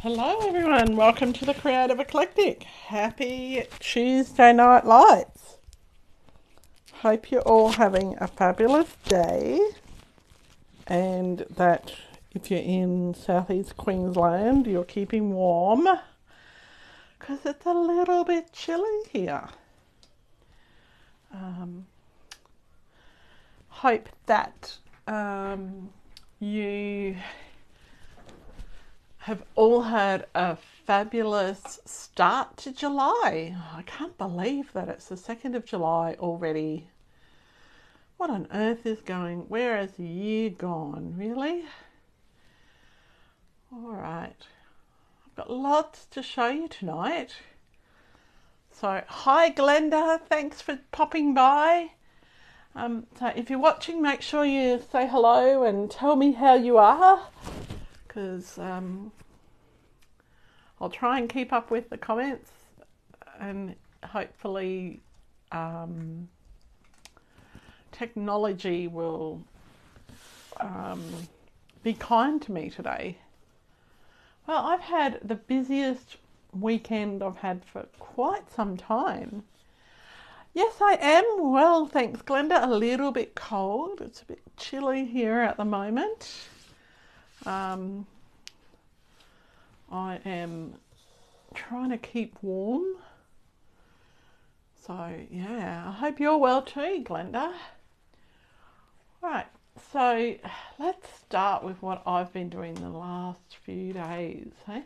Hello everyone, welcome to the Creative Eclectic. Happy Tuesday Night Lights. Hope you're all having a fabulous day and that if you're in southeast Queensland you're keeping warm because it's a little bit chilly here. Hope that you have all had a fabulous start to July. I can't believe that it's the 2nd of July already. What on earth is where has the year gone, really? Alright, I've got lots to show you tonight. So, hi Glenda, thanks for popping by. So if you're watching, make sure you say hello and tell me how you are, because I'll try and keep up with the comments and hopefully technology will be kind to me today. Well, I've had the busiest weekend I've had for quite some time. Yes, I am well, thanks Glenda. A little bit cold. It's a bit chilly here at the moment. I am trying to keep warm. So, yeah, I hope you're well too, Glenda. Right, so let's start with what I've been doing the last few days. Hey?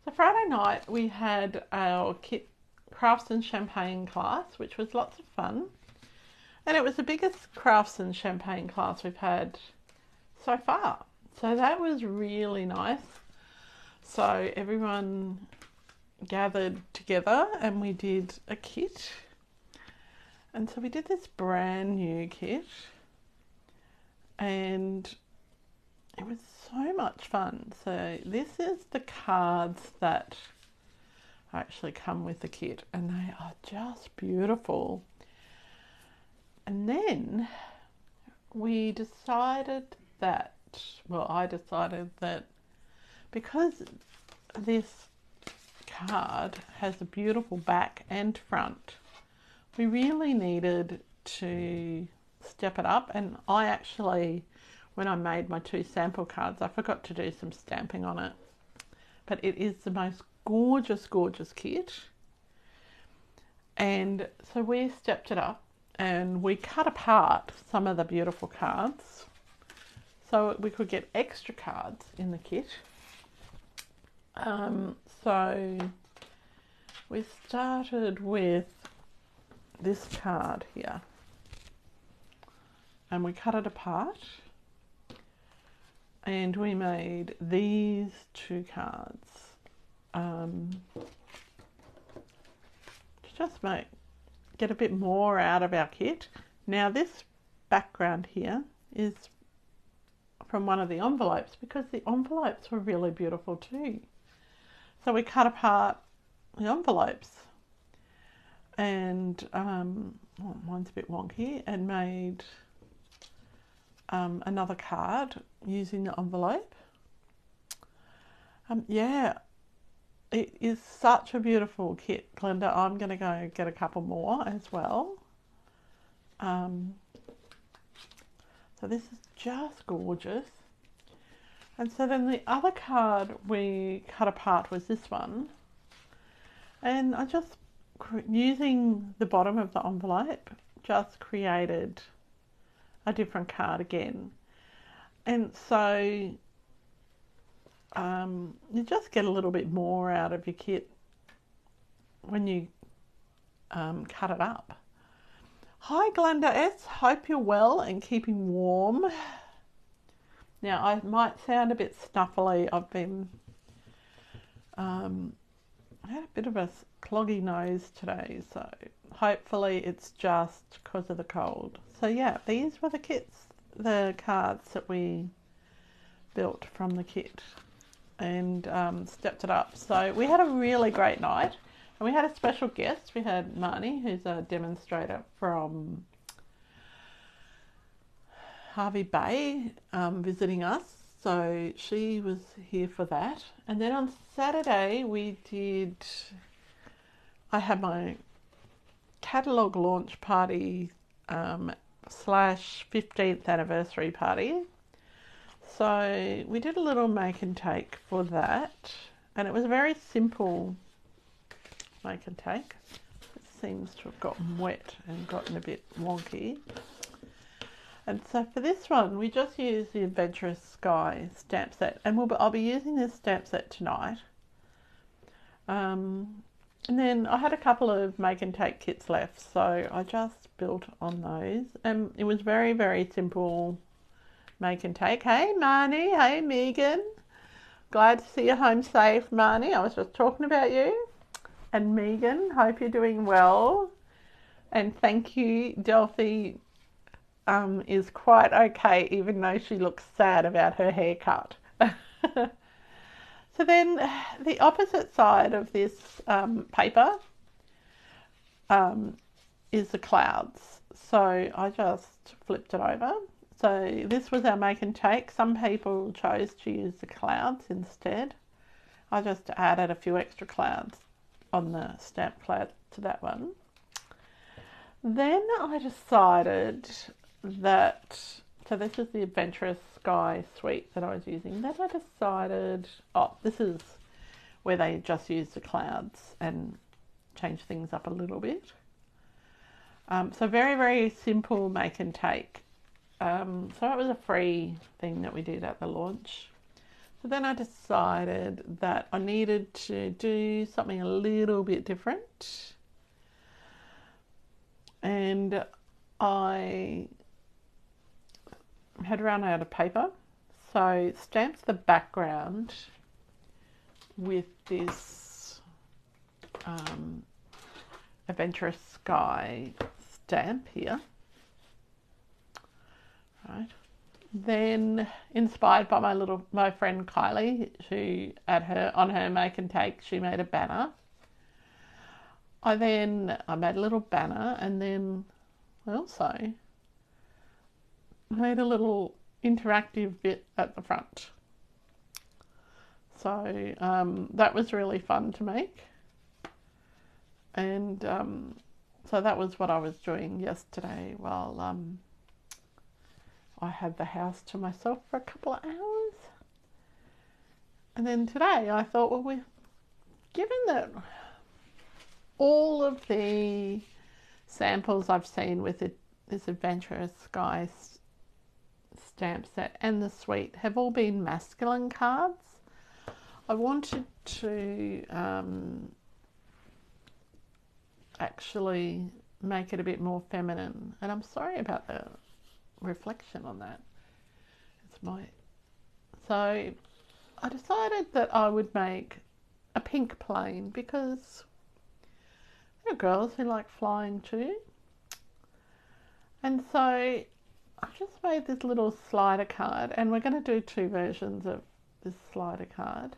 So Friday night we had our kit crafts and champagne class, which was lots of fun. And it was the biggest crafts and champagne class we've had so far. So that was really nice. So everyone gathered together and we did a kit. And so we did this brand new kit. And it was so much fun. So this is the cards that actually come with the kit, and they are just beautiful. And then we decided that, I decided that because this card has a beautiful back and front, we really needed to step it up. And I actually, when I made my 2 sample cards, I forgot to do some stamping on it. But it is the most gorgeous, gorgeous kit. And so we stepped it up and we cut apart some of the beautiful cards so we could get extra cards in the kit. So we started with this card here and we cut it apart and we made these 2 cards. Just get a bit more out of our kit. Now this background here is from one of the envelopes because the envelopes were really beautiful too. So we cut apart the envelopes and mine's a bit wonky, and made another card using the envelope. Yeah, it is such a beautiful kit, Glenda. I'm going to go get a couple more as well. So this is just gorgeous. And so then the other card we cut apart was this one. And I just, using the bottom of the envelope, just created a different card again. And so you just get a little bit more out of your kit when you cut it up. Hi Glenda S, hope you're well and keeping warm. Now I might sound a bit snuffly. I've been I had a bit of a cloggy nose today, so hopefully it's just because of the cold. So yeah, these were the cards that we built from the kit and stepped it up. So we had a really great night, and we had a special guest. We had Marnie, who's a demonstrator from Harvey Bay, visiting us. So she was here for that. And then on Saturday I had my catalogue launch party slash 15th anniversary party. So we did a little make and take for that, and it was a very simple make and take. It seems to have gotten wet and gotten a bit wonky. And so for this one, we just used the Adventurous Sky stamp set, and I'll be using this stamp set tonight. And then I had a couple of make and take kits left, so I just built on those. And it was very, very simple make and take. Hey Marnie, hey Megan. Glad to see you home safe, Marnie. I was just talking about you. And Megan, hope you're doing well. And thank you, Delphi is quite okay, even though she looks sad about her haircut. So then the opposite side of this paper is the clouds. So I just flipped it over. So this was our make and take. Some people chose to use the clouds instead. I just added a few extra clouds on the stamp cloud to that one. Then I decided that, so this is the Adventurous Sky suite that I was using. Then I decided, this is where they just use the clouds and change things up a little bit. So very, very simple make and take. So it was a free thing that we did at the launch. So then I decided that I needed to do something a little bit different. And I had run out of paper, so stamped the background with this Adventurous Sky stamp here. Right. Then, inspired by my friend Kylie, who on her make and take, she made a banner. I made a little banner, and then I also made a little interactive bit at the front. So that was really fun to make. And so that was what I was doing yesterday while I had the house to myself for a couple of hours. And then today I thought, well, given that all of the samples I've seen with this Adventurous Sky stamp set and the suite have all been masculine cards, I wanted to actually make it a bit more feminine. And I'm sorry about the reflection on that. So I decided that I would make a pink plain because there are girls who like flying too. And so I just made this little slider card, and we're going to do two versions of this slider card.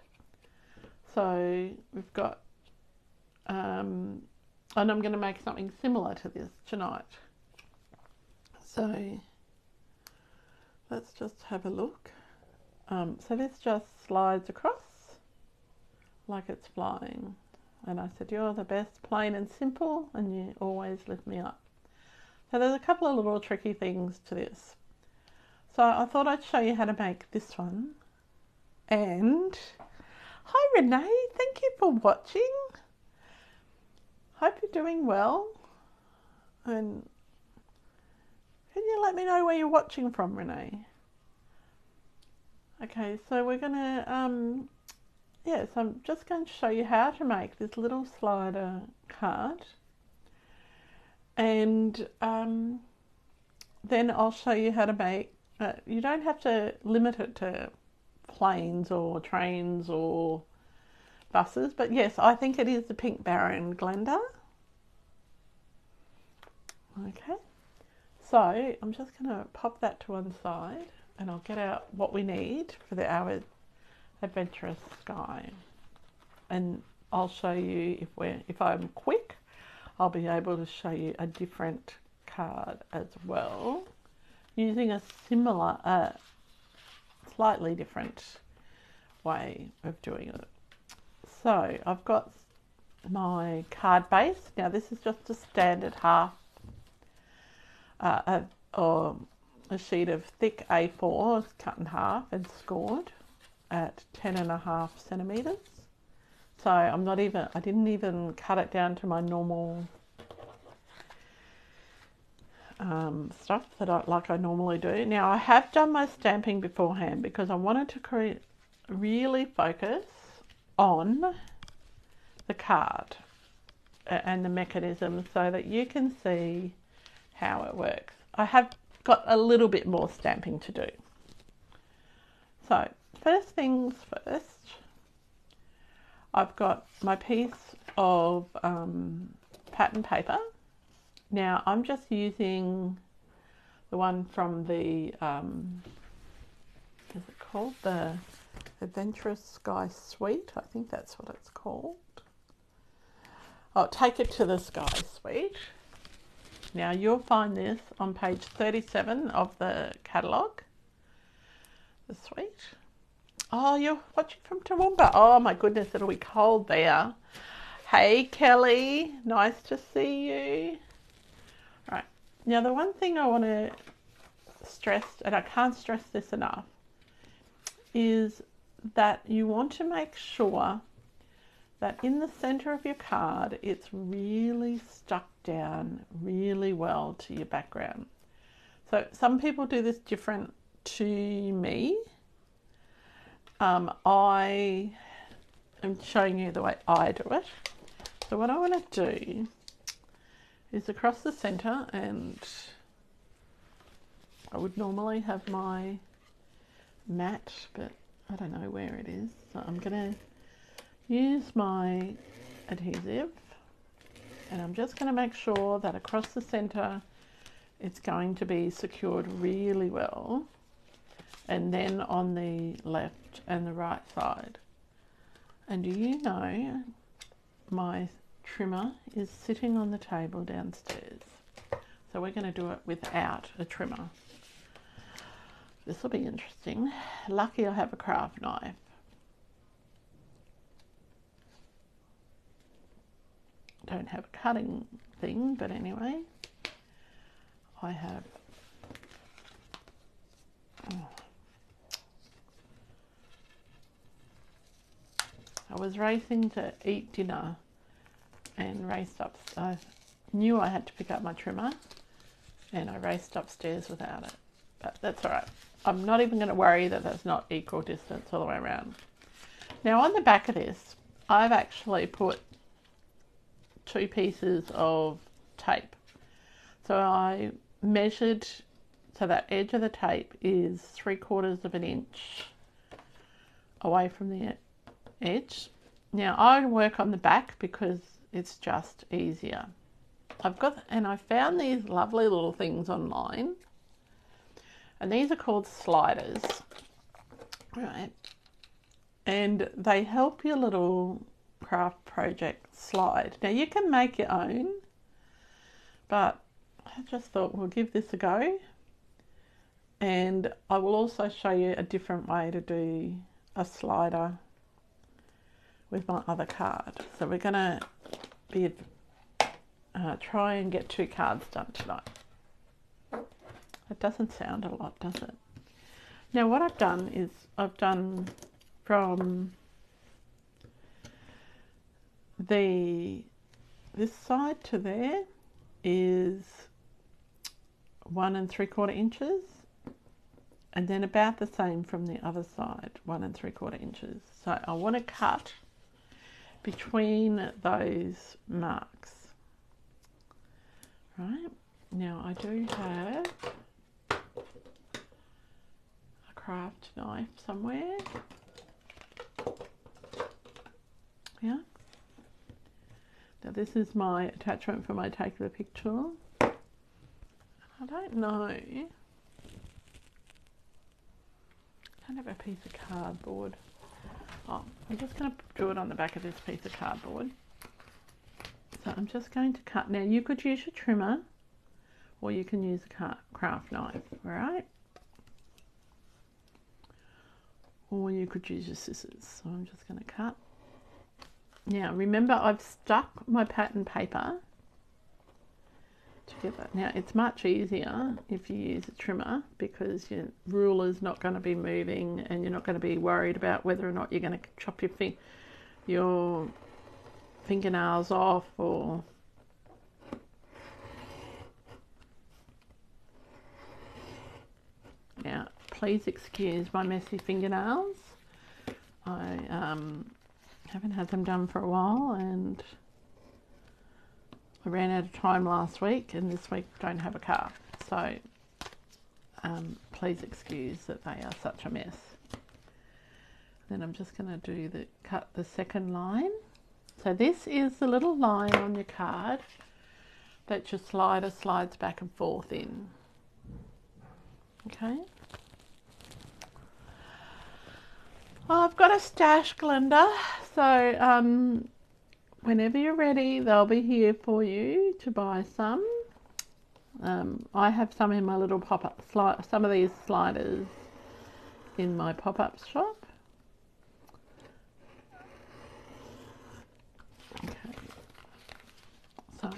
So we've got, and I'm going to make something similar to this tonight. So let's just have a look. So this just slides across like it's flying. And I said, you're the best, plain and simple, and you always lift me up. So there's a couple of little tricky things to this. So I thought I'd show you how to make this one. And hi Renee, thank you for watching. Hope you're doing well. And can you let me know where you're watching from, Renee? Okay, so we're gonna, so I'm just going to show you how to make this little slider card. And then I'll show you how to make, you don't have to limit it to planes or trains or buses, but yes, I think it is the Pink Baron Glenda. Okay, so I'm just going to pop that to one side, and I'll get out what we need for our Adventurous Sky, and I'll show you if I'm quick, I'll be able to show you a different card as well using a similar slightly different way of doing it. So I've got my card base. Now this is just a standard half or a sheet of thick A4 cut in half and scored at 10.5 centimeters. So I didn't even cut it down to my normal stuff that I normally do. Now I have done my stamping beforehand because I wanted to really focus on the card and the mechanism so that you can see how it works. I have got a little bit more stamping to do. So first things first, I've got my piece of pattern paper. Now I'm just using the one from the, is it called the Adventurous Sky Suite? I think that's what it's called. Oh, Take It to the Sky Suite. Now you'll find this on page 37 of the catalogue, the suite. Oh, you're watching from Toowoomba. Oh my goodness, it'll be cold there. Hey Kelly, nice to see you. Right, now the one thing I want to stress, and I can't stress this enough, is that you want to make sure that in the center of your card it's really stuck down really well to your background. So some people do this different to me. I am showing you the way I do it. So what I want to do is across the center, and I would normally have my mat, but I don't know where it is. So I'm going to use my adhesive, and I'm just going to make sure that across the center it's going to be secured really well, and then on the left and the right side. And do you know, my trimmer is sitting on the table downstairs, so we're going to do it without a trimmer. This will be interesting. Lucky I have a craft knife. Don't have a cutting thing, but anyway, I have I was racing to eat dinner and raced up. I knew I had to pick up my trimmer and I raced upstairs without it, but that's all right. I'm not even going to worry that that's not equal distance all the way around. Now on the back of this, I've actually put 2 pieces of tape. So I measured, so that edge of the tape is 3/4 of an inch away from the edge. Now I work on the back because it's just easier. I found these lovely little things online, and these are called sliders, right? And they help your little craft project slide. Now you can make your own, but I just thought we'll give this a go, and I will also show you a different way to do a slider with my other card. So we're gonna be try and get 2 cards done tonight. It doesn't sound a lot, does it? Now what I've done is I've done from this side to there is 1 3/4 inches, and then about the same from the other side, 1 3/4 inches. So I want to cut between those marks. Right, now I do have a craft knife somewhere. Yeah. Now this is my attachment for my take the picture. I don't know. I don't have a piece of cardboard. Oh, I'm just going to do it on the back of this piece of cardboard. So I'm just going to cut. Now you could use your trimmer, or you can use a craft knife, all right? or you could use your scissors. So I'm just going to cut. Now remember, I've stuck my pattern paper together. Now it's much easier if you use a trimmer because your ruler's not going to be moving and you're not going to be worried about whether or not you're going to chop your fingernails off or... Now please excuse my messy fingernails. I haven't had them done for a while and I ran out of time last week and this week don't have a car, so please excuse that they are such a mess. Then I'm just going to cut the second line. So this is the little line on your card that your slider slides back and forth in. Okay. I've got a stash, Glenda, so whenever you're ready, they'll be here for you to buy some. I have some in my little pop-up some of these sliders in my pop-up shop. Okay, so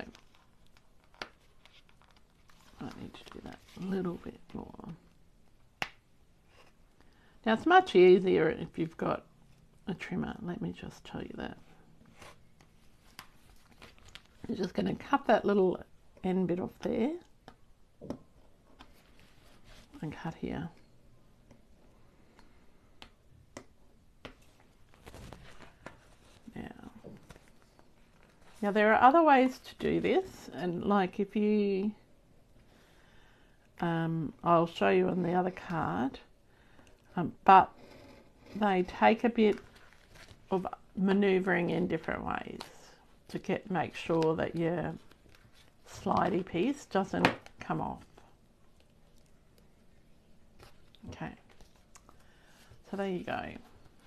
I need to do that a little bit more. Now it's much easier if you've got a trimmer, let me just tell you that. I'm just going to cut that little end bit off there and cut here. Now there are other ways to do this, and like if you, I'll show you on the other card, but they take a bit of manoeuvring in different ways to make sure that your slidey piece doesn't come off. Okay, so there you go.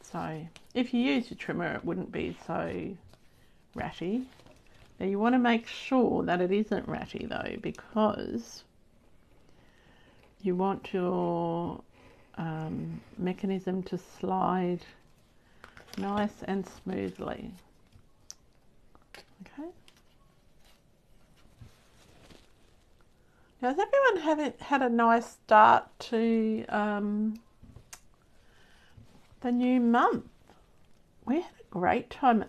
So if you use your trimmer, it wouldn't be so ratty. Now you want to make sure that it isn't ratty though, because you want your mechanism to slide nice and smoothly. Okay. Now, has everyone had a nice start to the new month? We had a great time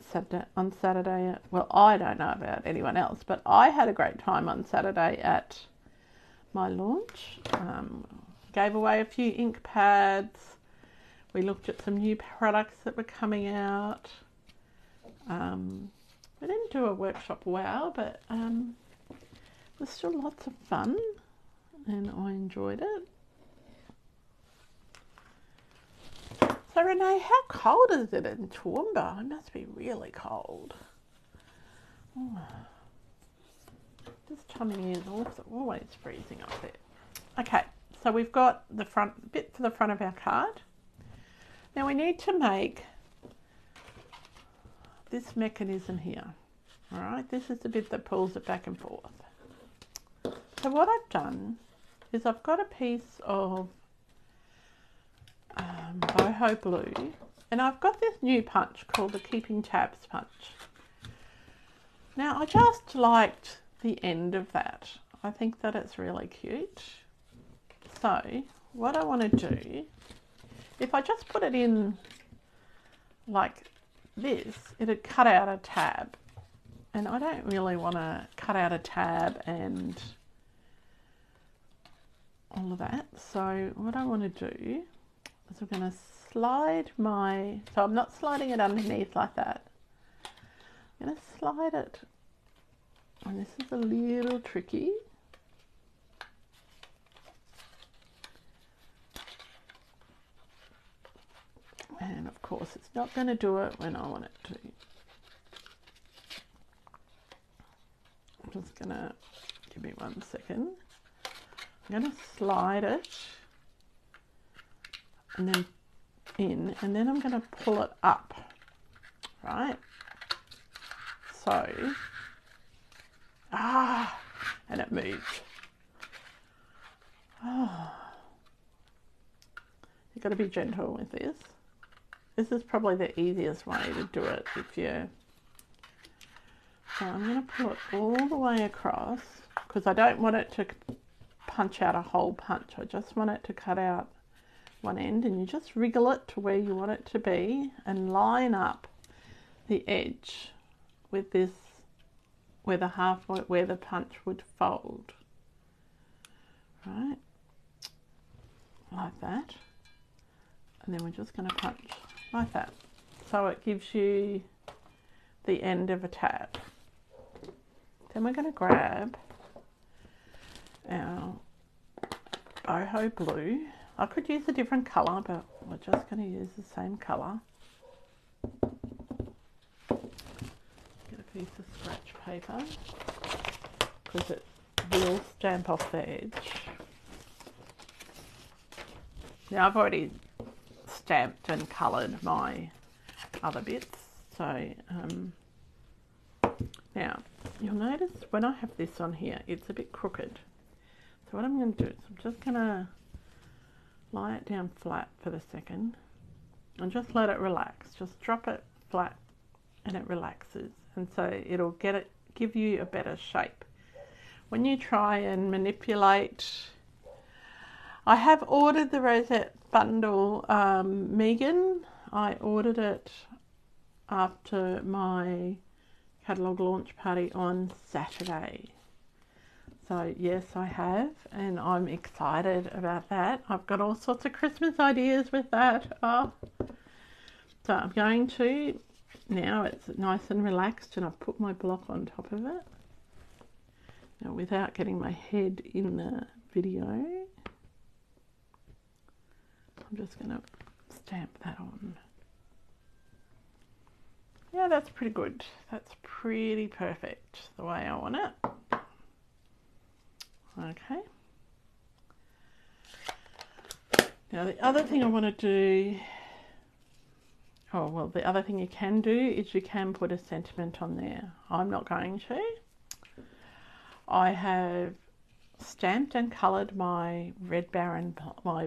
on Saturday. Well, I don't know about anyone else, but I had a great time on Saturday at my launch. Gave away a few ink pads. We looked at some new products that were coming out. We didn't do a workshop wow, but it was still lots of fun and I enjoyed it. So Renee, how cold is it in Toowoomba? It must be really cold. Oh, this time of year is also always freezing up there. Okay, so we've got the front bit for the front of our card. Now we need to make this mechanism here. All right, this is the bit that pulls it back and forth. So what I've done is I've got a piece of boho blue, and I've got this new punch called the Keeping Tabs punch. Now I just liked the end of that. I think that it's really cute. So what I want to do, if I just put it in like this, it'd cut out a tab, and I don't really want to cut out a tab and all of that. So what I want to do is I'm going to slide so I'm not sliding it underneath like that. I'm going to slide it, and this is a little tricky. And of course it's not going to do it when I want it to. I'm just going to, give me 1 second. I'm going to slide it and then in, and then I'm going to pull it up, right? So, and it moved. You've got to be gentle with this. This is probably the easiest way to do it if you... So I'm going to pull it all the way across because I don't want it to punch out a hole punch. I just want it to cut out one end, and you just wriggle it to where you want it to be and line up the edge with this, where the punch would fold. Right, like that. And then we're just going to punch like that. So it gives you the end of a tab. Then we're going to grab our boho blue. I could use a different colour, but we're just going to use the same colour. Get a piece of scratch paper because it will stamp off the edge. Now I've already stamped and coloured my other bits, so now you'll notice when I have this on here it's a bit crooked. So what I'm going to do is I'm just going to lie it down flat for the second and just let it relax. Just drop it flat and it relaxes, and so it'll give you a better shape. When you try and manipulate, I have ordered the rosette bundle, Megan. I ordered it after my catalogue launch party on Saturday. So yes, I have, and I'm excited about that. I've got all sorts of Christmas ideas with that. Oh. So I'm going to, now it's nice and relaxed, and I've put my block on top of it. Now without getting my head in the video, I'm just going to stamp that on. Yeah, that's pretty good. That's pretty perfect the way I want it. Okay. Now the other thing I want to do, the other thing you can do is you can put a sentiment on there. I'm not going to. I have stamped and coloured my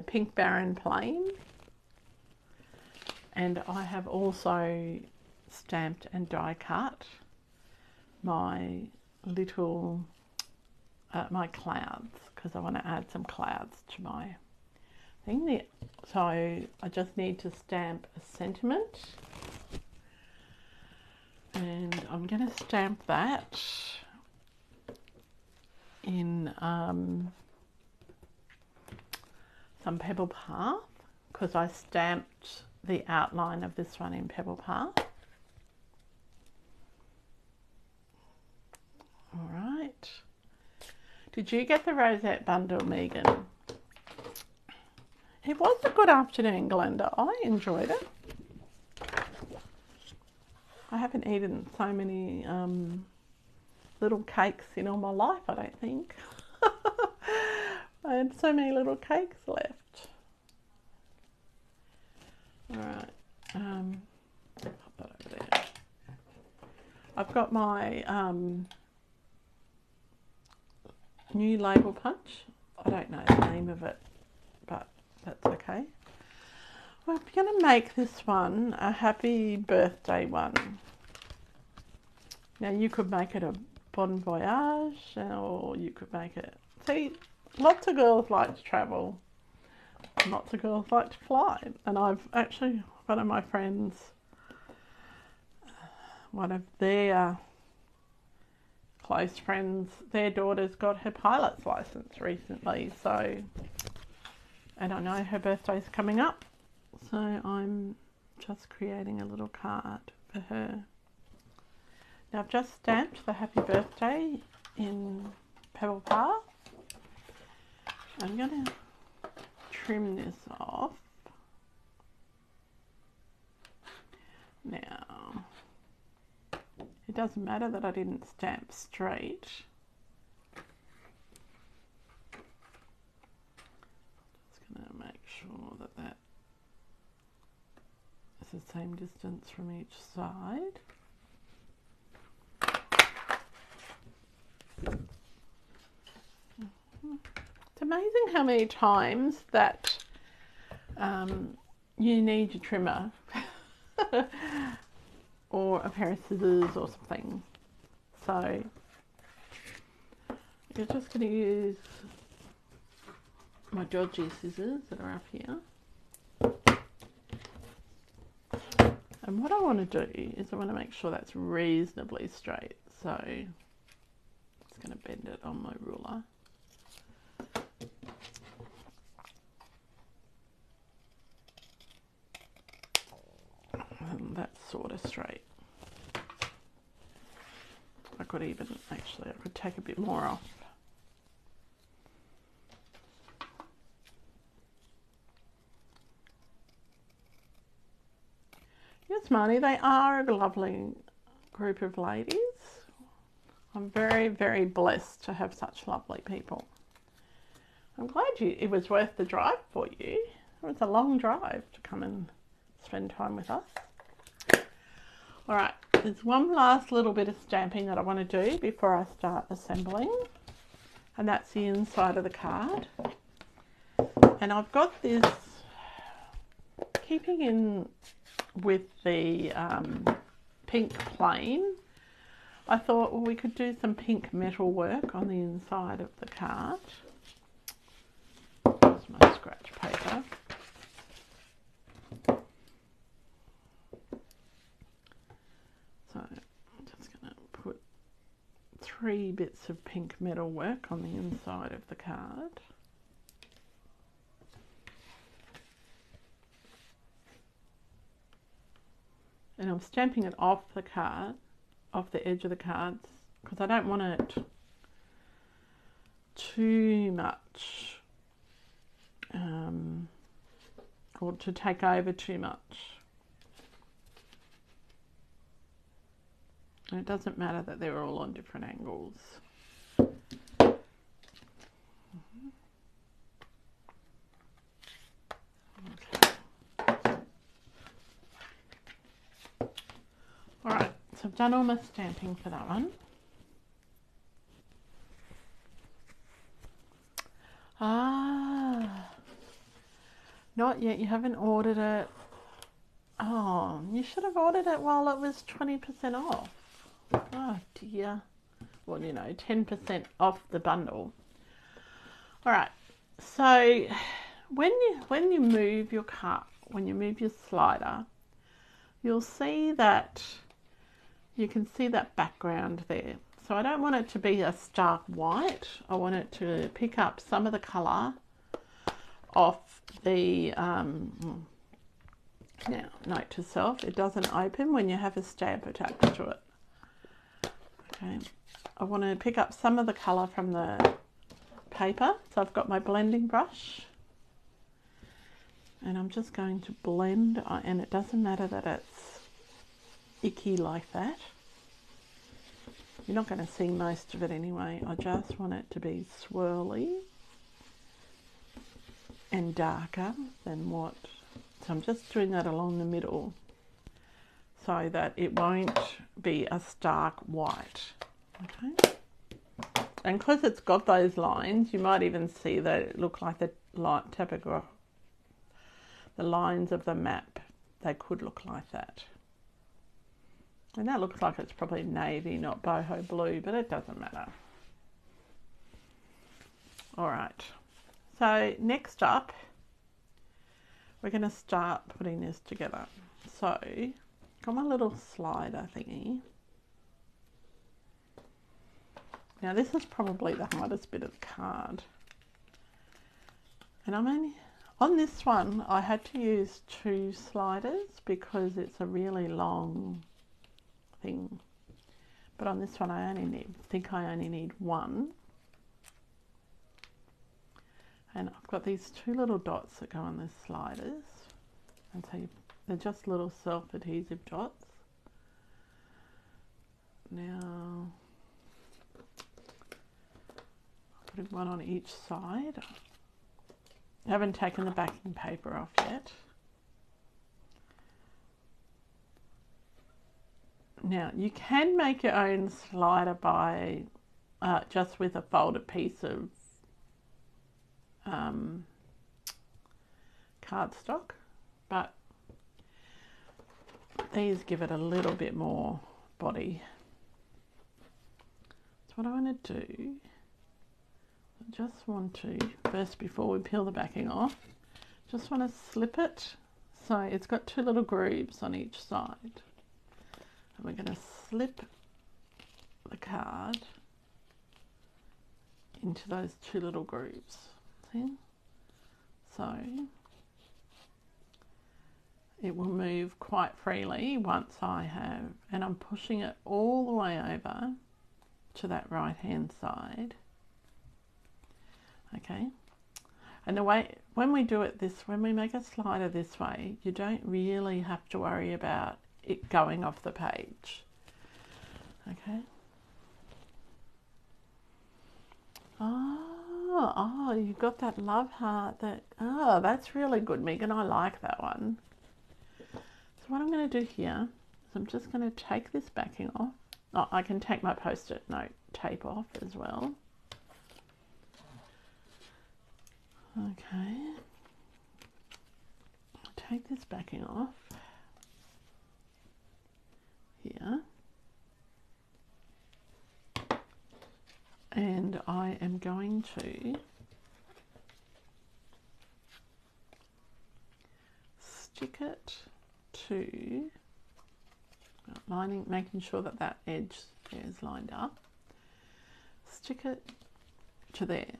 pink Baron plain, and I have also stamped and die cut my little my clouds, because I want to add some clouds to my thing. So I just need to stamp a sentiment, and I'm going to stamp that in some Pebble Path, because I stamped the outline of this one in Pebble Path. All right. Did you get the rosette bundle, Megan? It was a good afternoon, Glenda. I enjoyed it. I haven't eaten so many little cakes in all my life, I don't think. I had so many little cakes left. All right. Pop that over there. I've got my new label punch. I don't know the name of it, but that's okay. We're going to make this one a happy birthday one. Now you could make it a bon voyage, or you could make it... See, lots of girls like to travel. Lots of girls like to fly. And I've actually, one of my friends, one of their close friends, their daughter's got her pilot's license recently, so, and I know her birthday's coming up, so I'm just creating a little card for her. Now I've just stamped the happy birthday in Pebble Path. I'm going to trim this off. Now, it doesn't matter that I didn't stamp straight. Just going to make sure that that is the same distance from each side. It's amazing how many times that you need your trimmer or a pair of scissors or something. So you're just going to use my dodgy scissors that are up here. And what I want to do is I want to make sure that's reasonably straight. So I'm just going to bend it on my ruler. And that's sort of straight. I could even, actually, I could take a bit more off. Yes, Marnie, they are a lovely group of ladies. I'm very, very blessed to have such lovely people. I'm glad it was worth the drive for you. It was a long drive to come and spend time with us. All right, there's one last little bit of stamping that I want to do before I start assembling, and that's the inside of the card. And I've got this, keeping in with the pink plain, I thought, well, we could do some pink metal work on the inside of the card. Here's my scratch paper. So I'm just going to put 3 bits of pink metal work on the inside of the card. And I'm stamping it off the card, off the edge of the cards, because I don't want it too much, or to take over too much. And it doesn't matter that they're all on different angles. Alright, so I've done all my stamping for that one. Ah, not yet, you haven't ordered it. Oh, you should have ordered it while it was 20% off. Oh dear. Well, you know, 10% off the bundle. Alright, so when you move your cart, when you move your slider, you'll see that you can see that background there. So I don't want it to be a stark white. I want it to pick up some of the colour off the, now, note to self, it doesn't open when you have a stamp attached to it. Okay, I want to pick up some of the colour from the paper. So I've got my blending brush. And I'm just going to blend, and it doesn't matter that it's icky like that. You're not going to see most of it anyway. I just want it to be swirly and darker than what. So I'm just doing that along the middle so that it won't be a stark white. Okay. And because it's got those lines, you might even see that it look like the typography. The lines of the map, they could look like that. And that looks like it's probably navy, not boho blue, but it doesn't matter. All right, so next up, we're going to start putting this together. So, got my little slider thingy. Now this is probably the hardest bit of the card. And I'm only, on this one, I had to use 2 sliders because it's a really long thing. But on this one, I think I only need 1. And I've got these 2 little dots that go on the sliders. And so they're just little self-adhesive dots. Now, putting 1 on each side. I haven't taken the backing paper off yet. Now, you can make your own slider by just with a folded piece of cardstock, but these give it a little bit more body. So what I want to do, I just want to, first before we peel the backing off, just want to slip it so it's got two little grooves on each side. And we're going to slip the card into those two little grooves. See? So it will move quite freely once I have, and I'm pushing it all the way over to that right hand side. Okay. And the way, when we do it when we make a slider this way, you don't really have to worry about it going off the page. Okay. Oh, you've got that love heart. That's really good, Megan. I like that one. So what I'm going to do here is I'm just going to take this backing off. Oh, I can take my post-it note tape off as well. Okay. Take this backing off here. And I am going to stick it to lining, making sure that that edge is lined up. Stick it to there.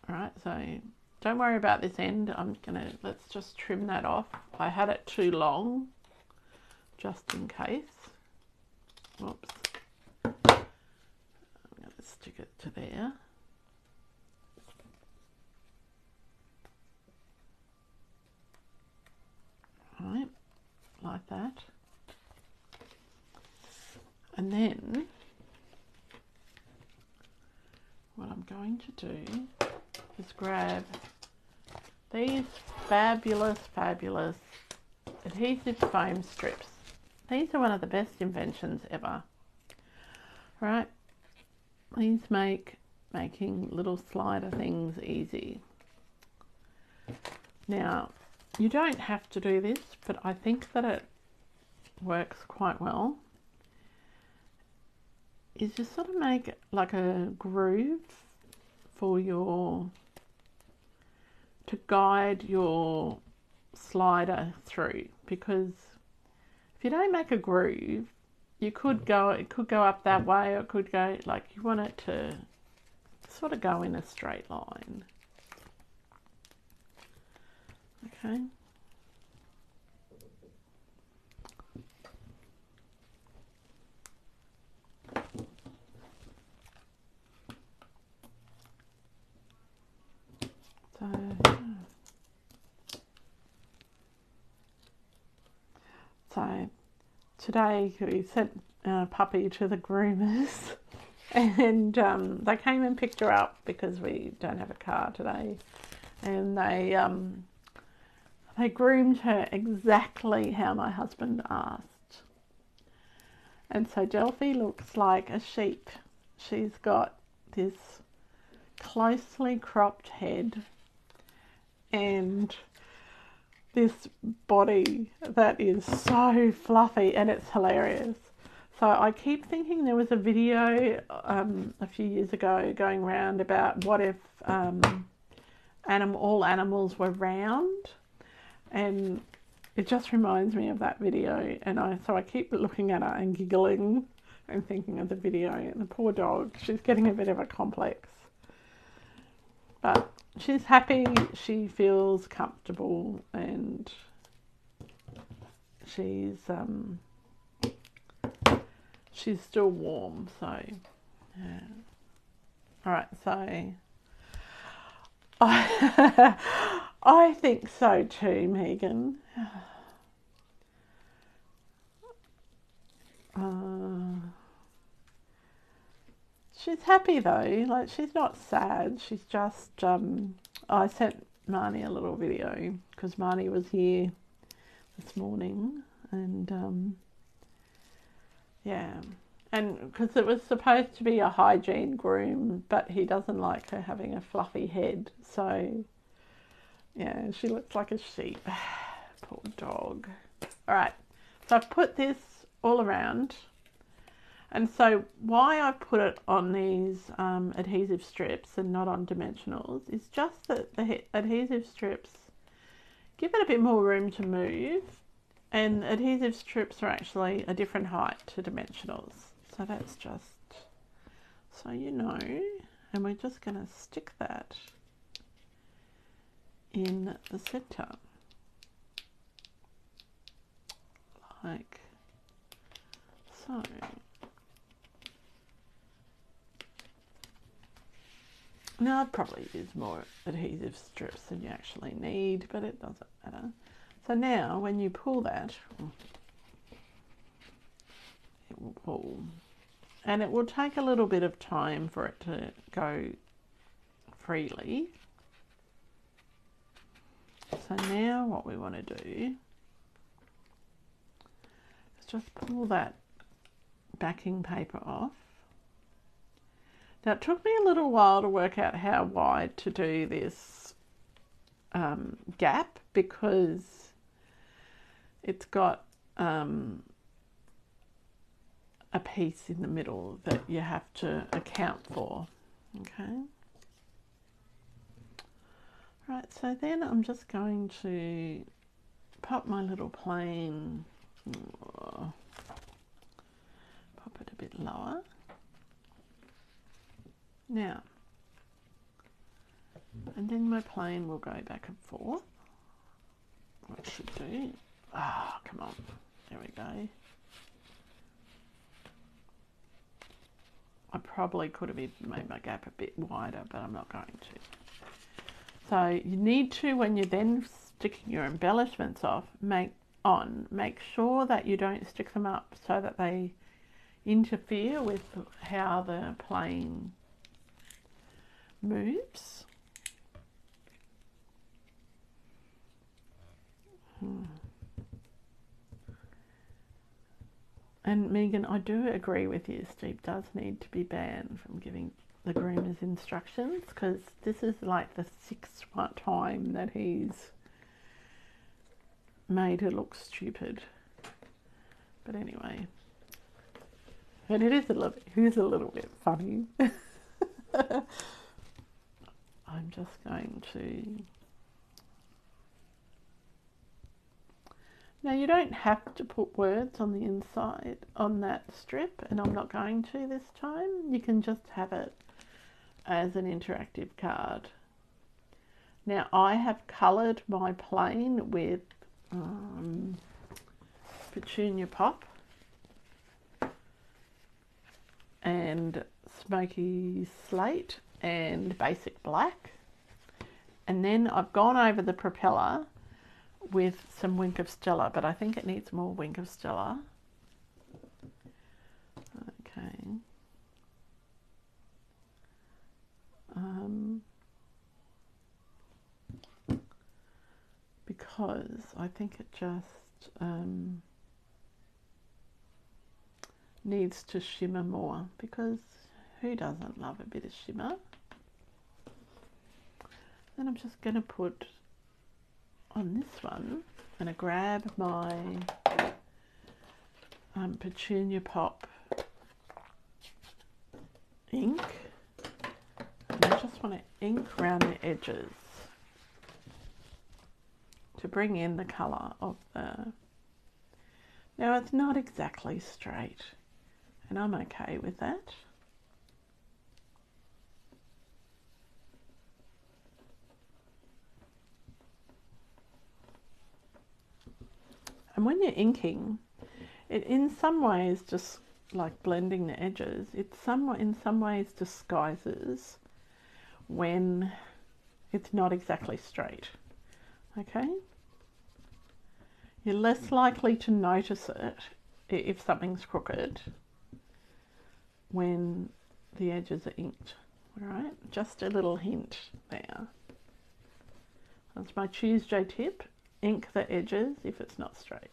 All right, so don't worry about this end. Let's just trim that off. I had it too long, just in case. Whoops. I'm going to stick it to there. All right, like that. And then what I'm going to do is grab these fabulous adhesive foam strips. These are one of the best inventions ever. Right? These make making little slider things easy. Now, you don't have to do this, but I think that it works quite well. Is just sort of make like a groove for to guide your slider through, because if you don't make a groove, it could go up that way, or it could go, like, you want it to sort of go in a straight line. Okay. So today we sent Puppy to the groomers, and they came and picked her up because we don't have a car today, and they groomed her exactly how my husband asked. And so Delphi looks like a sheep. She's got this closely cropped head and this body that is so fluffy, and it's hilarious. So I keep thinking there was a video a few years ago going around about what if all animals were round, and it just reminds me of that video. And so I keep looking at her and giggling and thinking of the video, and the poor dog, she's getting a bit of a complex. But she's happy, she feels comfortable, and she's still warm, so yeah. Alright, so I think so too, Megan. She's happy though, like, she's not sad. She's just, I sent Marnie a little video because Marnie was here this morning, and yeah, and because it was supposed to be a hygiene groom, but he doesn't like her having a fluffy head, so yeah, she looks like a sheep. Poor dog. All right, So I've put this all around, and so why I've put it on these adhesive strips and not on dimensionals is just that the adhesive strips give it a bit more room to move, and adhesive strips are actually a different height to dimensionals. So that's just so you know, and we're just going to stick that in the center like so. Now I'd probably use more adhesive strips than you actually need, but it doesn't matter. So now when you pull that, it will pull. And it will take a little bit of time for it to go freely. So now what we want to do is just pull that backing paper off. Now it took me a little while to work out how wide to do this gap, because it's got a piece in the middle that you have to account for. Okay. Right, so then I'm just going to pop my little plane, pop it a bit lower. Now, and then my plane will go back and forth. What it should do. Ah, come on. There we go. I probably could have even made my gap a bit wider, but I'm not going to. So you need to, when you're then sticking your embellishments off, make sure that you don't stick them up so that they interfere with how the plane moves. And Megan, I do agree with you. Steve does need to be banned from giving the groomers instructions, because this is like the 6th time that he's made her look stupid. But anyway, and it is a little bit funny. I'm just going to. Now you don't have to put words on the inside on that strip, and I'm not going to this time. You can just have it as an interactive card. Now I have coloured my plane with Petunia Pop and Smoky Slate and Basic Black, and then I've gone over the propeller with some Wink of Stella, but I think it needs more Wink of Stella. Okay. Because I think it just needs to shimmer more, because who doesn't love a bit of shimmer? Then I'm just going to put on this one, I'm going to grab my Petunia Pop ink, and I just want to ink around the edges to bring in the colour of the. Now it's not exactly straight, and I'm okay with that. And when you're inking, it in some ways, just like blending the edges, it in some ways disguises when it's not exactly straight. Okay? You're less likely to notice it if something's crooked when the edges are inked. All right? Just a little hint there. That's my Tuesday tip. Ink the edges if it's not straight.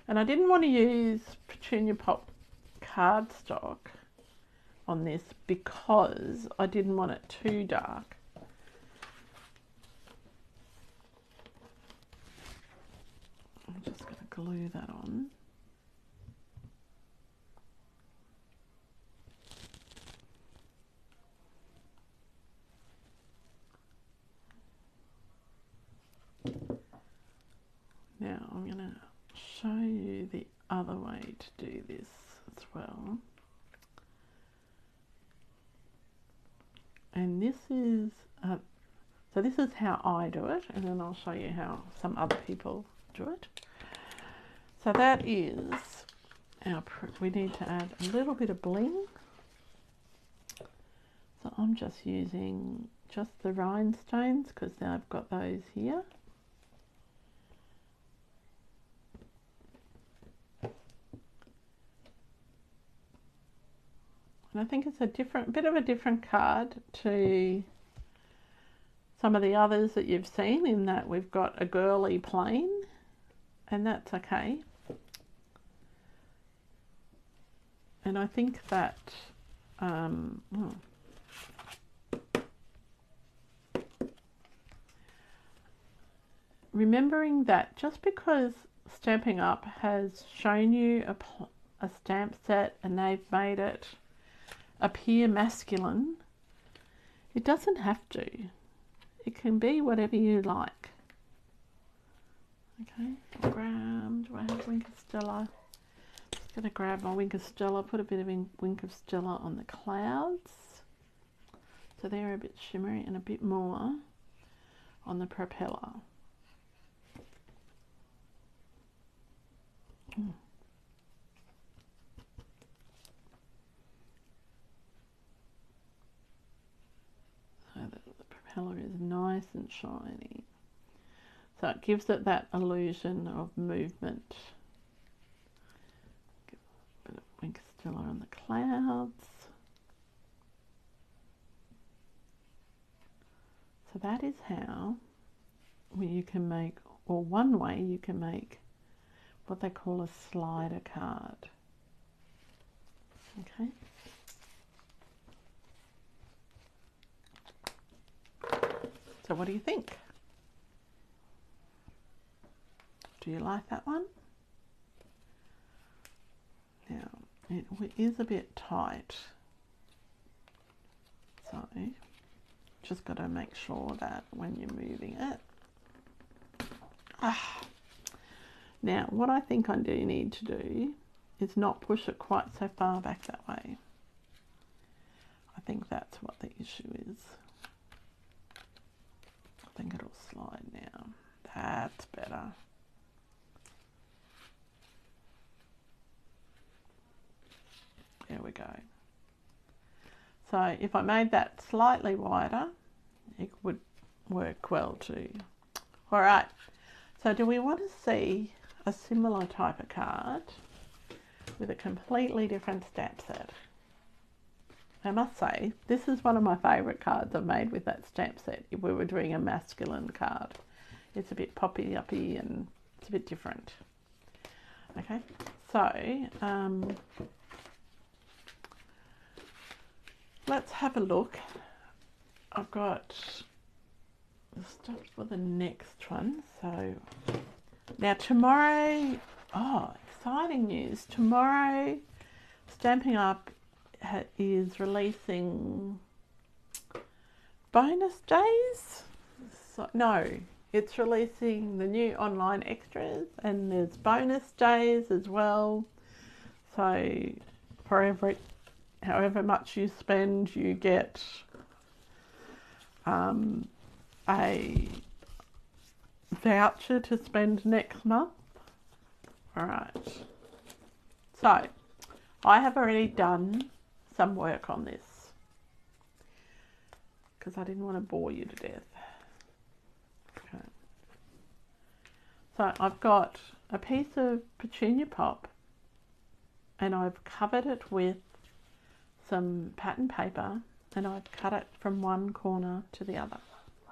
And I didn't want to use Petunia Pop cardstock on this because I didn't want it too dark. I'm just going to glue that on. Now I'm going to show you the other way to do this as well. And this is, so this is how I do it, and then I'll show you how some other people do it. So that is our, we need to add a little bit of bling. So I'm just using just the rhinestones because now I've got those here. And I think it's a bit of a different card to some of the others that you've seen, in that we've got a girly plain, and that's okay. And I think that remembering that just because Stampin' Up has shown you a stamp set and they've made it appear masculine, it doesn't have to. It can be whatever you like. Okay, do I have Wink of Stella? Just going to grab my Wink of Stella, put a bit of Wink of Stella on the clouds. So they're a bit shimmery, and a bit more on the propeller. So that the propeller is nice and shiny. So it gives it that illusion of movement. Give a bit of Wink of Stella on the clouds. So that is how you can make, or one way you can make, what they call a slider card. Okay. So what do you think? Do you like that one? Now, it is a bit tight, so just got to make sure that when you're moving it. Now, what I think I do need to do is not push it quite so far back that way. I think that's what the issue is. I think it'll slide now. That's better. There we go. So if I made that slightly wider, it would work well too. All right, so do we want to see a similar type of card with a completely different stamp set? I must say, this is one of my favourite cards I've made with that stamp set. If we were doing a masculine card, it's a bit poppy-uppy and it's a bit different. Okay, so let's have a look. I've got the stuff for the next one. So now tomorrow, oh, exciting news. Tomorrow, Stampin' Up is releasing bonus days. So, no, it's releasing the new online extras, and there's bonus days as well. So for however much you spend, you get a voucher to spend next month. All right. So I have already done some work on this because I didn't want to bore you to death. Okay. So I've got a piece of petunia pop and I've covered it with some pattern paper, and I've cut it from one corner to the other,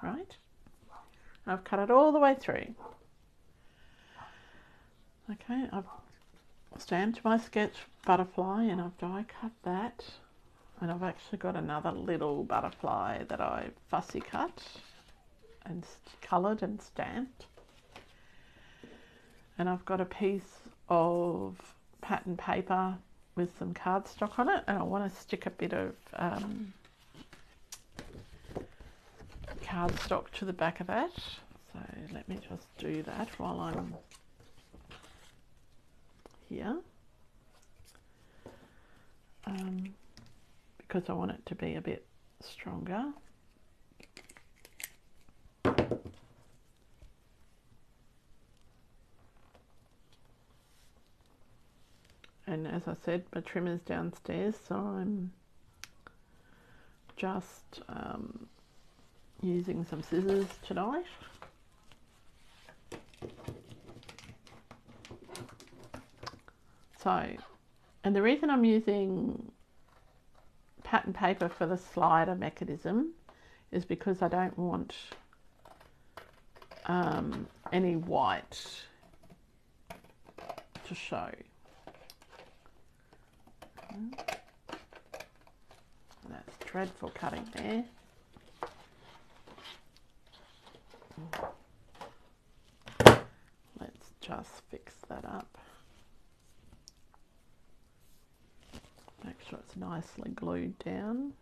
right? I've cut it all the way through. Okay, I've stamped my sketch butterfly and I've die cut that. And I've actually got another little butterfly that I fussy cut and coloured and stamped. And I've got a piece of pattern paper with some cardstock on it, and I want to stick a bit of cardstock to the back of that. So let me just do that while I'm here, because I want it to be a bit stronger. And as I said, my trimmer's downstairs, so I'm just using some scissors tonight. So, and the reason I'm using pattern paper for the slider mechanism is because I don't want any white to show. That's dreadful cutting there. Let's just fix that up. Make sure it's nicely glued down.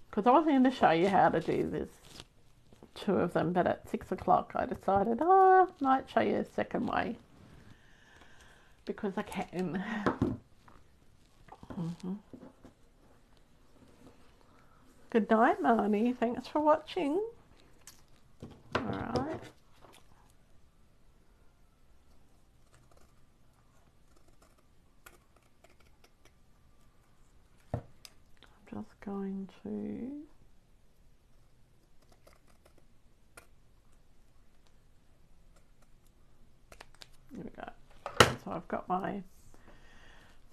Because I wasn't going to show you how to do this, two of them, but at 6 o'clock I decided, I might show you a second way. Because I can. Good night, Marnie. Thanks for watching. Alright. I'm just going to there we go. So I've got my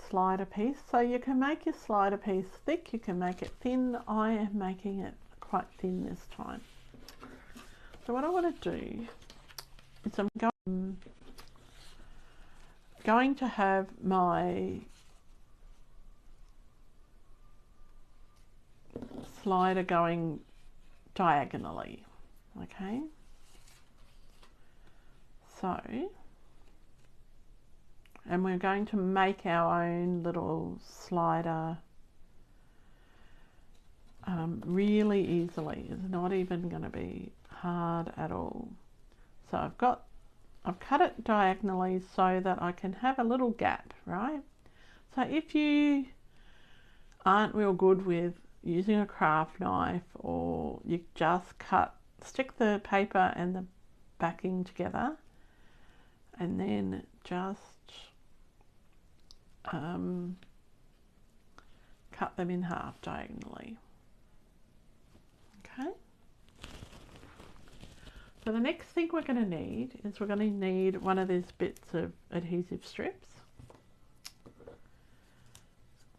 slider piece. So you can make your slider piece thick, you can make it thin. I am making it quite thin this time. So what I want to do is I'm going to have my slider going diagonally, okay? So, and we're going to make our own little slider really easily. It's not even going to be hard at all. So I've cut it diagonally so that I can have a little gap, right? So if you aren't real good with using a craft knife, or you just stick the paper and the backing together and then just cut them in half diagonally. Okay. So the next thing we're going to need is we're going to need one of these bits of adhesive strips,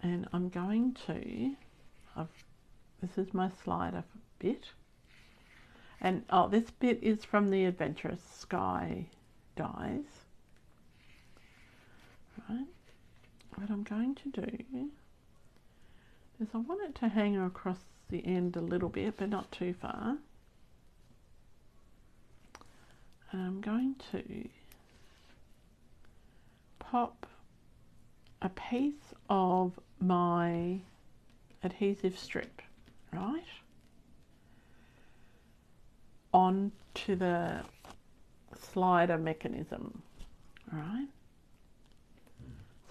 and I'm going to this is my slider bit, and this bit is from the Adventurous Sky dies. Right. What I'm going to do is I want it to hang across the end a little bit, but not too far. And I'm going to pop a piece of my adhesive strip, right, onto the slider mechanism, right?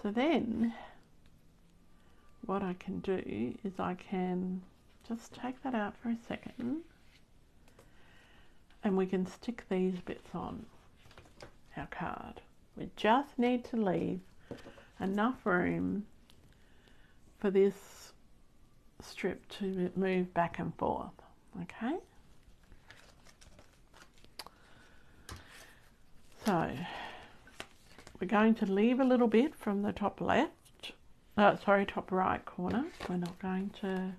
So then what I can do is I can just take that out for a second, and we can stick these bits on our card. We just need to leave enough room for this strip to move back and forth, okay? So we're going to leave a little bit from the top left, top right corner. We're not going to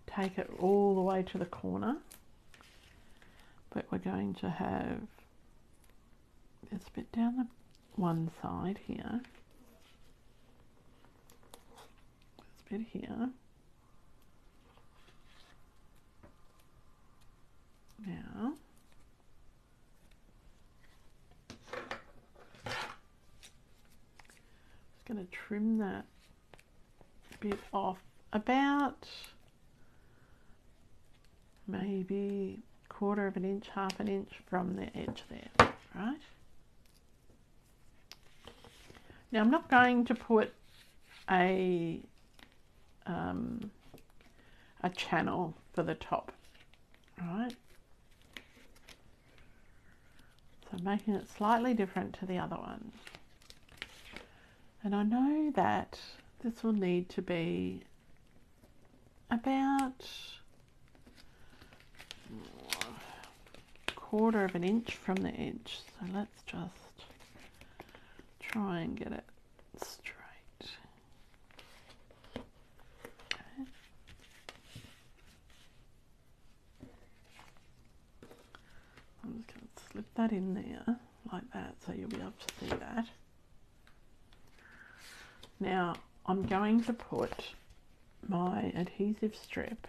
take it all the way to the corner, but we're going to have this bit down the one side here. This bit here. Now, just going to trim that bit off about maybe 1/4 of an inch, 1/2 an inch from the edge there, right? Now I'm not going to put a channel for the top, right? So making it slightly different to the other one. And I know that this will need to be about 1/4 of an inch from the edge. So let's just try and get it straight. Okay. I'm just going to slip that in there like that so you'll be able to see that. Now I'm going to put my adhesive strip,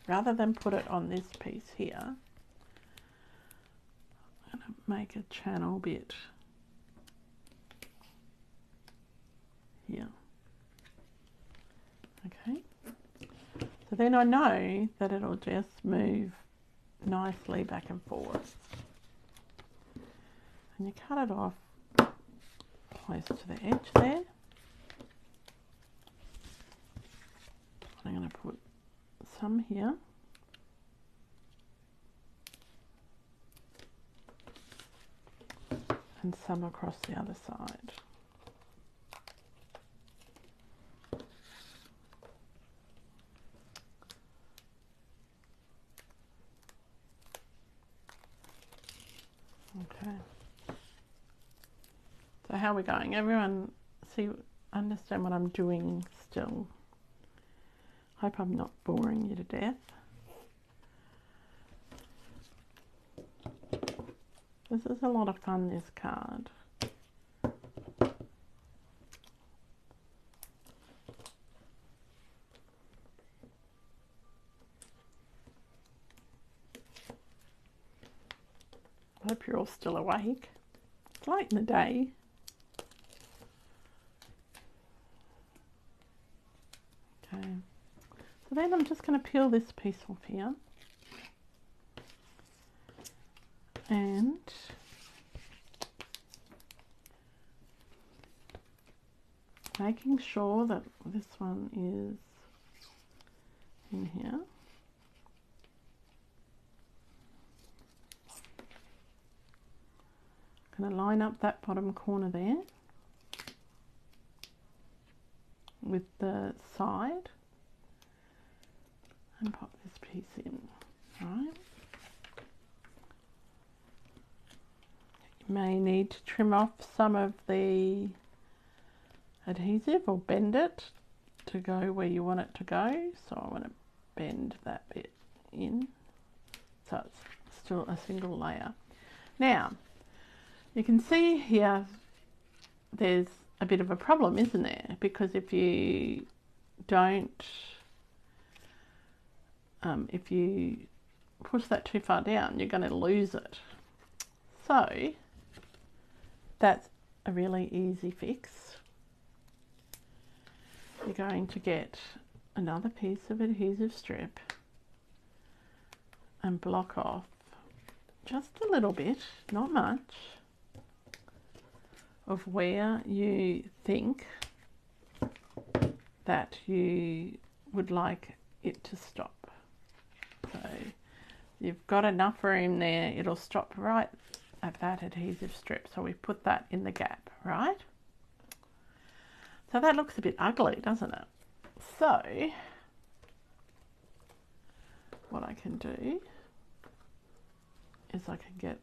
rather than put it on this piece here, I'm going to make a channel bit here. Okay, so then I know that it'll just move nicely back and forth. And you cut it off close to the edge there. I'm going to put some here. And some across the other side. Okay. So how are we going? Everyone understand what I'm doing still? Hope I'm not boring you to death. This is a lot of fun, this card. I hope you're all still awake. It's late in the day. Okay. So then I'm just going to peel this piece off here. And making sure that this one is in here. I'm going to line up that bottom corner there with the side and pop this piece in, right? You may need to trim off some of the adhesive or bend it to go where you want it to go. So I want to bend that bit in so it's still a single layer. Now you can see here there's a bit of a problem, isn't there? Because if you don't, if you push that too far down, you're going to lose it. So that's a really easy fix. You're going to get another piece of adhesive strip and block off just a little bit, not much, of where you think that you would like it to stop. So you've got enough room there, it'll stop right at that adhesive strip. So we put that in the gap, right? So that looks a bit ugly, doesn't it? So what I can do is I can get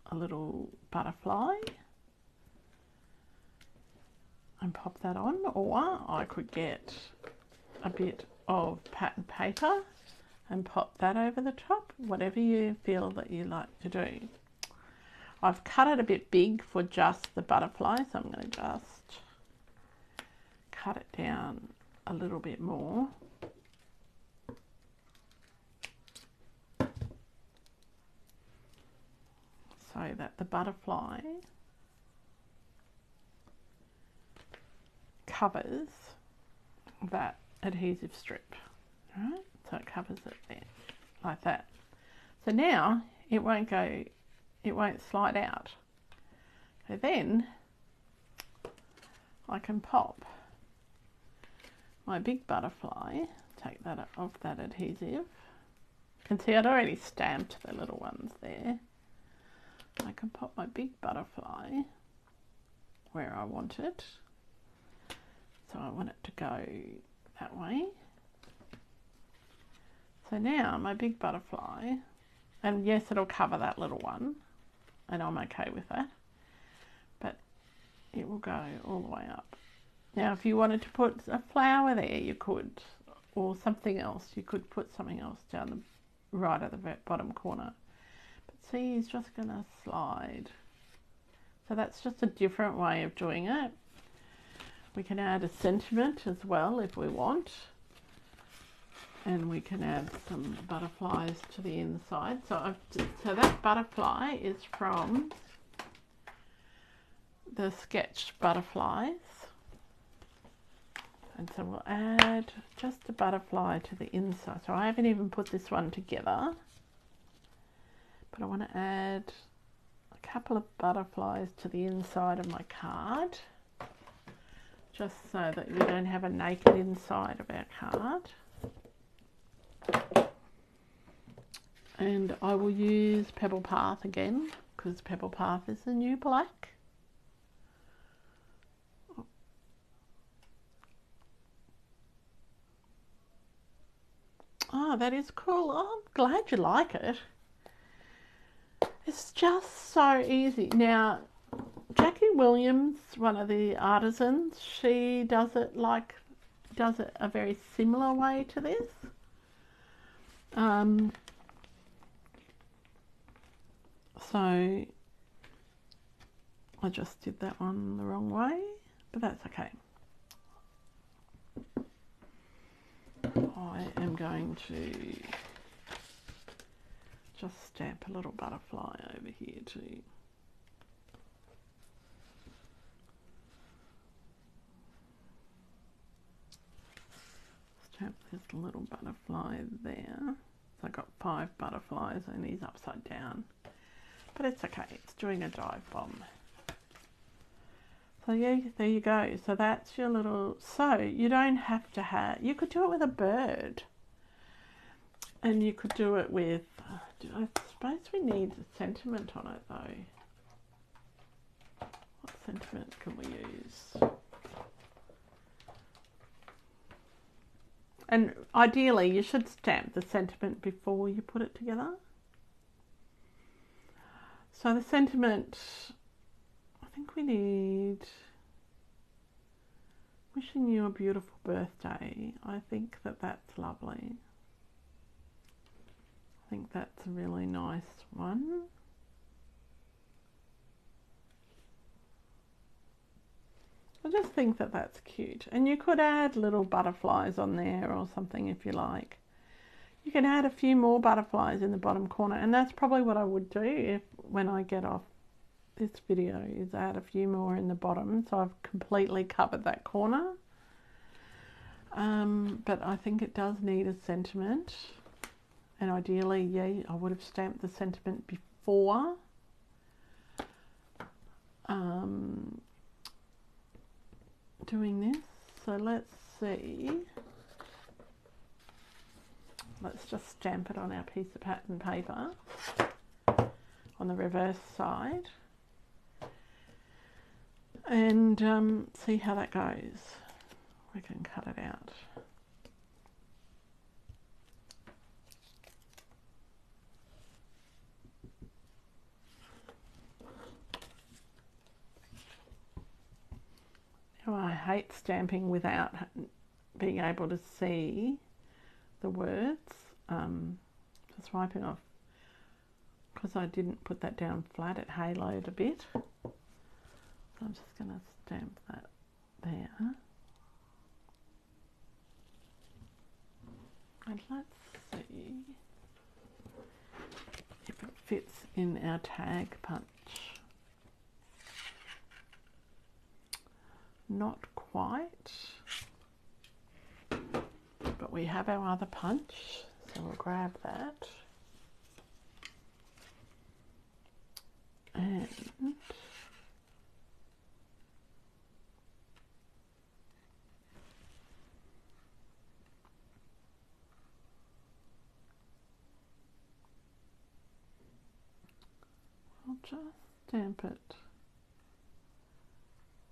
a little butterfly and pop that on, or I could get a bit of pattern paper and pop that over the top, whatever you feel that you like to do. I've cut it a bit big for just the butterfly, so I'm going to just cut it down a little bit more. So that the butterfly covers that adhesive strip. All right, so it covers it there, like that. So now it won't slide out. So then I can pop my big butterfly, take that off that adhesive. You can see I'd already stamped the little ones there. I can pop my big butterfly where I want it. So I want it to go that way. So now my big butterfly, and yes, it'll cover that little one, and I'm okay with that, but it will go all the way up. Now if you wanted to put a flower there, you could, or something else. You could put something else down the right at the bottom corner. But see, he's just going to slide. So that's just a different way of doing it. We can add a sentiment as well if we want. And we can add some butterflies to the inside. So that butterfly is from the sketched butterflies. And so we'll add just a butterfly to the inside. So I haven't even put this one together. But I want to add a couple of butterflies to the inside of my card. Just so that we don't have a naked inside of our card. And I will use Pebble Path again, because Pebble Path is the new black. Oh, that is cool. Oh, I'm glad you like it. It's just so easy. Now, Jackie Williams, one of the artisans, she does it a very similar way to this. So I just did that one the wrong way, but that's okay. I am going to just stamp a little butterfly over here too. Stamp this little butterfly there. So I got 5 butterflies and he's upside down. But it's okay, it's doing a dive bomb. So yeah, there you go. So that's your little, so you don't have to have, you could do it with a bird. And you could do it with, I suppose we need a sentiment on it though. What sentiment can we use? And ideally you should stamp the sentiment before you put it together. So the sentiment, I think we need wishing you a beautiful birthday. I think that that's lovely. I think that's a really nice one. I just think that that's cute. And you could add little butterflies on there or something if you like. You can add a few more butterflies in the bottom corner, and that's probably what I would do when I get off this video, is add a few more in the bottom, so I've completely covered that corner. But I think it does need a sentiment, and ideally, yeah, I would have stamped the sentiment before. Doing this, so let's see. Let's just stamp it on our piece of pattern paper on the reverse side and see how that goes. We can cut it out. Now, I hate stamping without being able to see the words. Just wiping off because I didn't put that down flat, it haloed a bit. So I'm just going to stamp that there. And let's see if it fits in our tag punch. Not quite, but we have our other punch, so we'll grab that. And I'll just stamp it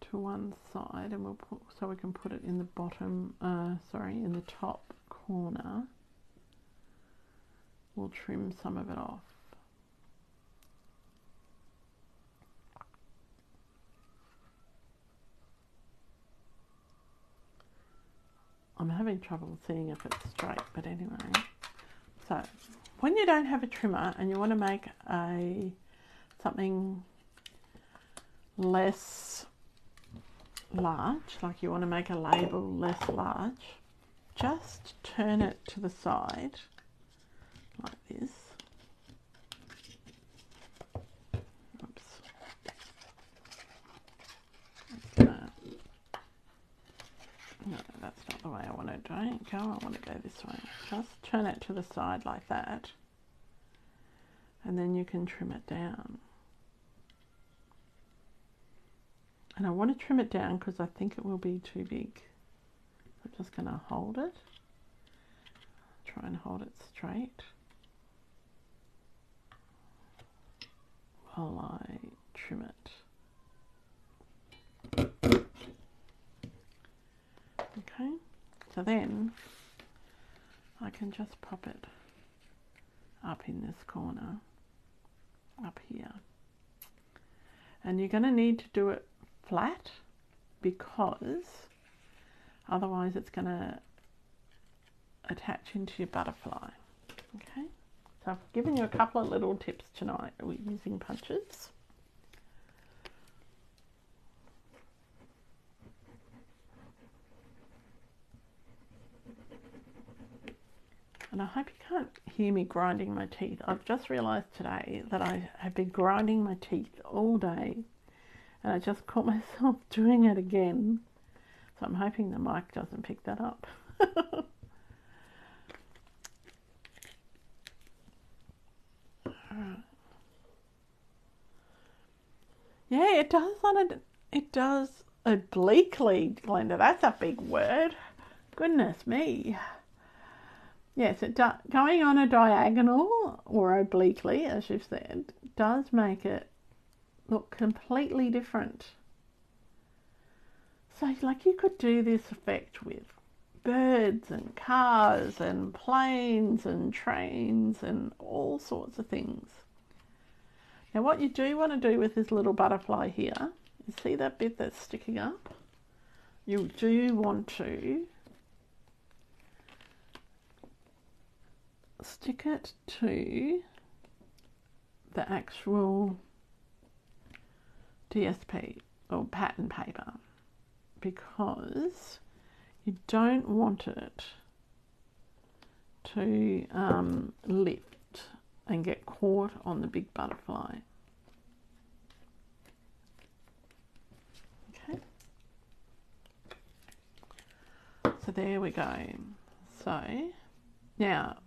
to one side, and we'll put, so we can put it in the bottom, in the top corner. We'll trim some of it off. I'm having trouble seeing if it's straight, but anyway. So when you don't have a trimmer and you want to make something less large, like you want to make a label less large, just turn it to the side like this. Oops. No, that's not the way I want to go. I want to go this way. Just turn it to the side like that, and then you can trim it down. And I want to trim it down because I think it will be too big. I'm just going to hold it. Try and hold it straight while I trim it. Okay, so then I can just pop it up in this corner, up here. And you're going to need to do it flat because otherwise it's going to attach into your butterfly. Okay, so I've given you a couple of little tips tonight using punches. And I hope you can't hear me grinding my teeth. I've just realised today that I have been grinding my teeth all day, and I just caught myself doing it again. So I'm hoping the mic doesn't pick that up. Alright. Yeah, it does it does obliquely, Glenda. That's a big word. Goodness me. Yes, going on a diagonal or obliquely, as you've said, does make it look completely different. So, like, you could do this effect with birds and cars and planes and trains and all sorts of things. Now, what you do want to do with this little butterfly here, you see that bit that's sticking up? You do want to stick it to the actual DSP or pattern paper, because you don't want it to lift and get caught on the big butterfly. Okay, so there we go. So now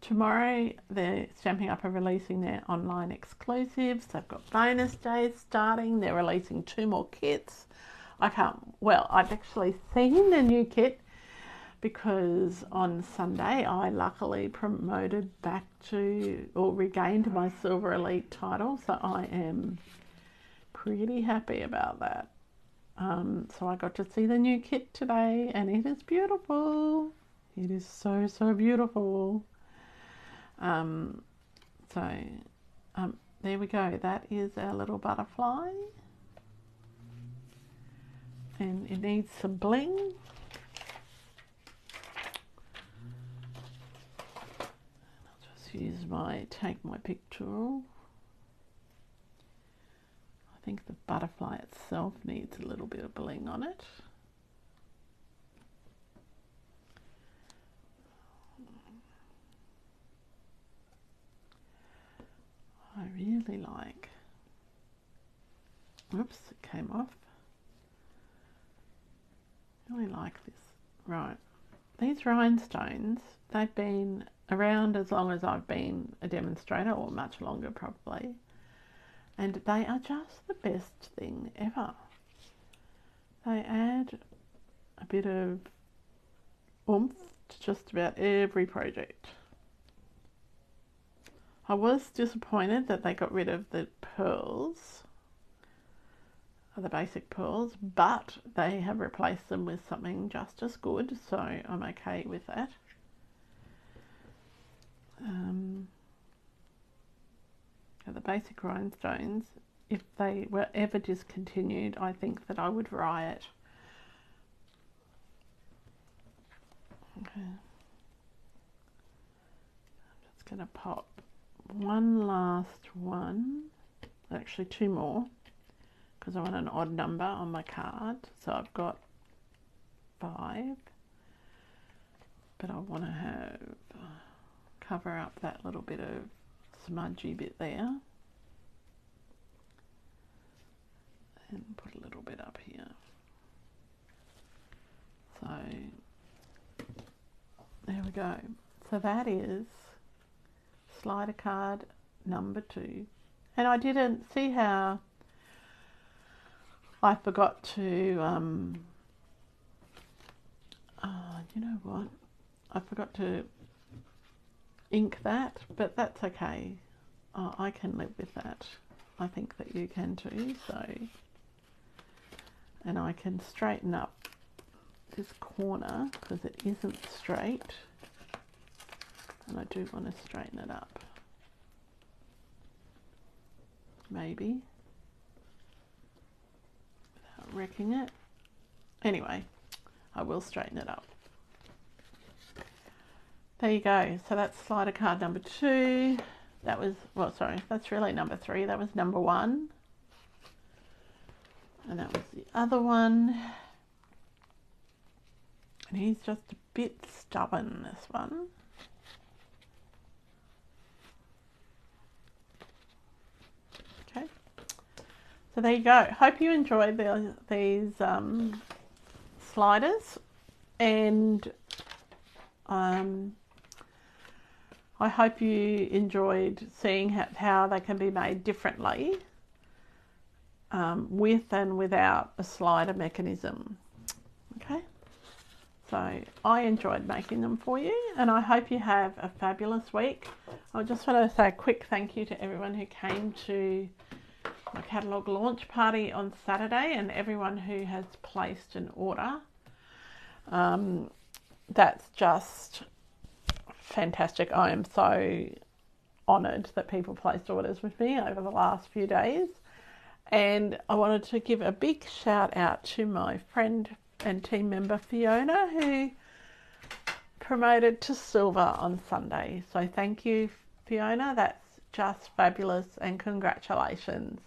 tomorrow they're Stampin' Up! Are releasing their online exclusives. They've got bonus days starting. They're releasing 2 more kits. I've actually seen the new kit because on Sunday I luckily promoted back to, or regained my Silver Elite title. So I am pretty happy about that. So I got to see the new kit today and it is beautiful. It is so, so beautiful. There we go. That is our little butterfly, and it needs some bling. I'll just Let's use my take my pick tool. I think the butterfly itself needs a little bit of bling on it. I really like, oops, it came off. I really like this. Right, these rhinestones, they've been around as long as I've been a demonstrator, or much longer probably, and they are just the best thing ever. They add a bit of oomph to just about every project. I was disappointed that they got rid of the pearls, the basic pearls, but they have replaced them with something just as good, so I'm okay with that. The basic rhinestones, if they were ever discontinued, I think that I would riot. Okay. I'm just going to pop one last one, actually two more, because I want an odd number on my card. So I've got 5, but I want to have cover up that little bit of smudgy bit there, and put a little bit up here. So there we go. So that is slider card number 2, and I didn't see how I forgot to you know what, I forgot to ink that, but that's okay. I can live with that. I think that you can too. So, and I can straighten up this corner because it isn't straight, and I do want to straighten it up, maybe without wrecking it. Anyway, I will straighten it up. There you go. So that's slider card number 2. That was, well, sorry, that's really number 3. That was number 1. And that was the other one. And he's just a bit stubborn, this one. Okay. So there you go. Hope you enjoyed these sliders. And I hope you enjoyed seeing how they can be made differently with and without a slider mechanism. Okay, so I enjoyed making them for you, and I hope you have a fabulous week. I just want to say a quick thank you to everyone who came to my catalogue launch party on Saturday, and everyone who has placed an order. That's just fantastic. I am so honoured that people placed orders with me over the last few days, and I wanted to give a big shout out to my friend and team member Fiona, who promoted to silver on Sunday. So thank you, Fiona. That's just fabulous, and congratulations.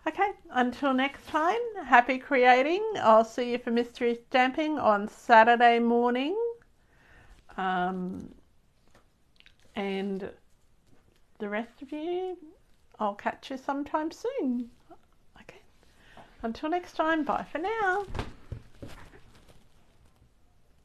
Okay, until next time, happy creating. I'll see you for mystery stamping on Saturday morning. And the rest of you, I'll catch you sometime soon. Okay, until next time, bye for now.